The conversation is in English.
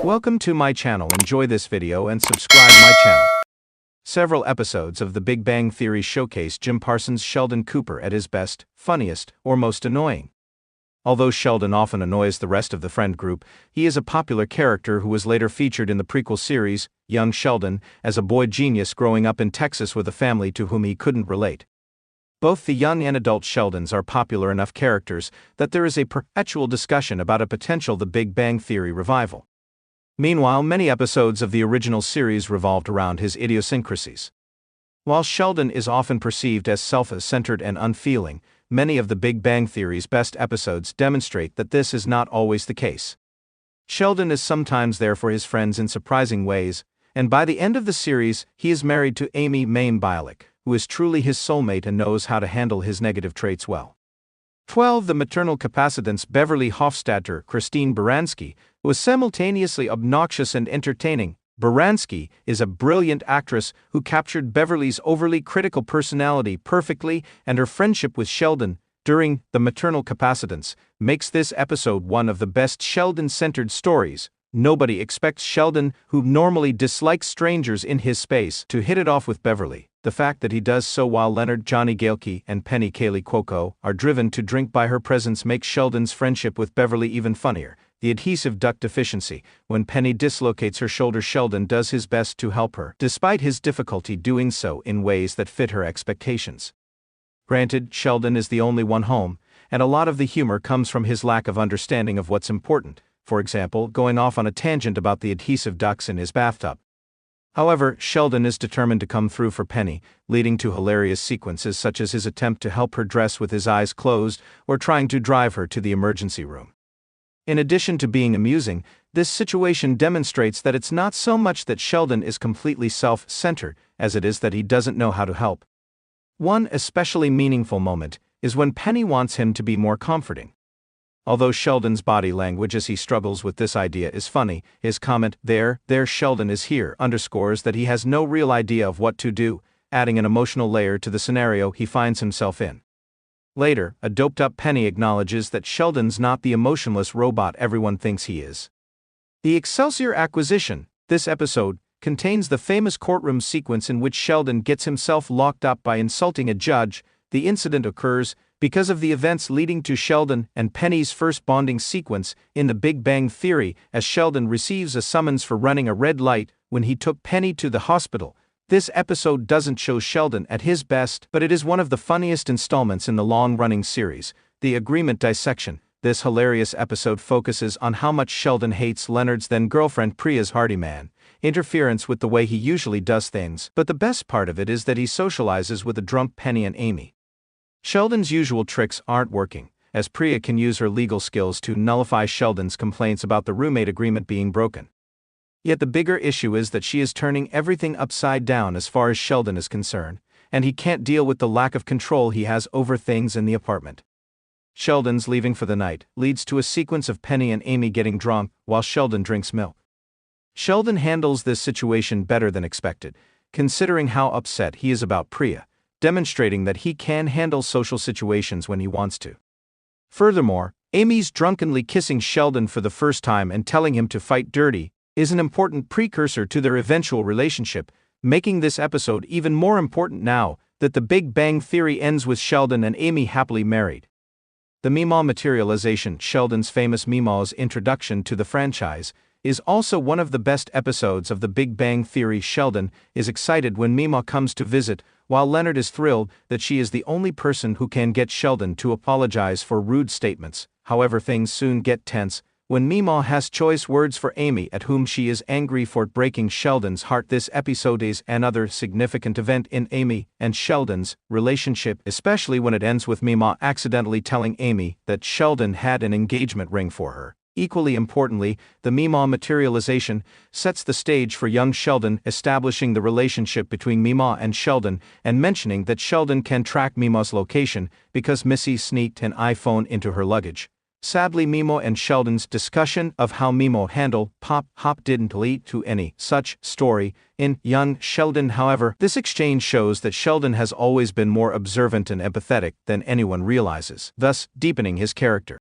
Welcome to my channel. Enjoy this video and subscribe my channel. Several episodes of The Big Bang Theory showcase Jim Parsons' Sheldon Cooper at his best, funniest, or most annoying. Although Sheldon often annoys the rest of the friend group, he is a popular character who was later featured in the prequel series, Young Sheldon, as a boy genius growing up in Texas with a family to whom he couldn't relate. Both the young and adult Sheldons are popular enough characters that there is a perpetual discussion about a potential The Big Bang Theory revival. Meanwhile, many episodes of the original series revolved around his idiosyncrasies. While Sheldon is often perceived as self-centered and unfeeling, many of The Big Bang Theory's best episodes demonstrate that this is not always the case. Sheldon is sometimes there for his friends in surprising ways, and by the end of the series, he is married to Amy Mame Bialik, who is truly his soulmate and knows how to handle his negative traits well. 12. The maternal capacitance Beverly Hofstadter Christine Baranski was simultaneously obnoxious and entertaining. Baranski is a brilliant actress who captured Beverly's overly critical personality perfectly, and her friendship with Sheldon during The Maternal Capacitance makes this episode one of the best Sheldon-centered stories. Nobody expects Sheldon, who normally dislikes strangers in his space, to hit it off with Beverly. The fact that he does so while Leonard Johnny Gailke and Penny Kaylee Cuoco are driven to drink by her presence makes Sheldon's friendship with Beverly even funnier. The adhesive duct deficiency. When Penny dislocates her shoulder, Sheldon does his best to help her, despite his difficulty doing so in ways that fit her expectations. Granted, Sheldon is the only one home, and a lot of the humor comes from his lack of understanding of what's important, for example, going off on a tangent about the adhesive ducts in his bathtub. However, Sheldon is determined to come through for Penny, leading to hilarious sequences such as his attempt to help her dress with his eyes closed or trying to drive her to the emergency room. In addition to being amusing, this situation demonstrates that it's not so much that Sheldon is completely self-centered as it is that he doesn't know how to help. One especially meaningful moment is when Penny wants him to be more comforting. Although Sheldon's body language as he struggles with this idea is funny, his comment, there Sheldon is here, underscores that he has no real idea of what to do, adding an emotional layer to the scenario he finds himself in. Later, a doped-up Penny acknowledges that Sheldon's not the emotionless robot everyone thinks he is. The Excelsior Acquisition, this episode, contains the famous courtroom sequence in which Sheldon gets himself locked up by insulting a judge. The incident occurs because of the events leading to Sheldon and Penny's first bonding sequence in The Big Bang Theory, as Sheldon receives a summons for running a red light when he took Penny to the hospital. This episode doesn't show Sheldon at his best, but it is one of the funniest installments in the long-running series. The Agreement Dissection. This hilarious episode focuses on how much Sheldon hates Leonard's then-girlfriend Priya's Hardyman interference with the way he usually does things, but the best part of it is that he socializes with a drunk Penny and Amy. Sheldon's usual tricks aren't working, as Priya can use her legal skills to nullify Sheldon's complaints about the roommate agreement being broken. Yet the bigger issue is that she is turning everything upside down as far as Sheldon is concerned, and he can't deal with the lack of control he has over things in the apartment. Sheldon's leaving for the night leads to a sequence of Penny and Amy getting drunk while Sheldon drinks milk. Sheldon handles this situation better than expected, considering how upset he is about Priya, demonstrating that he can handle social situations when he wants to. Furthermore, Amy's drunkenly kissing Sheldon for the first time and telling him to fight dirty is an important precursor to their eventual relationship, making this episode even more important now that The Big Bang Theory ends with Sheldon and Amy happily married. The Meemaw materialization, Sheldon's famous Meemaw's introduction to the franchise, is also one of the best episodes of The Big Bang Theory. Sheldon is excited when Meemaw comes to visit, while Leonard is thrilled that she is the only person who can get Sheldon to apologize for rude statements. However, things soon get tense when Meemaw has choice words for Amy, at whom she is angry for breaking Sheldon's heart. This episode is another significant event in Amy and Sheldon's relationship, especially when it ends with Meemaw accidentally telling Amy that Sheldon had an engagement ring for her. Equally importantly, the Meemaw materialization sets the stage for young Sheldon, establishing the relationship between Meemaw and Sheldon, and mentioning that Sheldon can track Meemaw's location because Missy sneaked an iPhone into her luggage. Sadly, Meemaw and Sheldon's discussion of how Meemaw handled Pop Hop didn't lead to any such story in Young Sheldon. However, this exchange shows that Sheldon has always been more observant and empathetic than anyone realizes, thus deepening his character.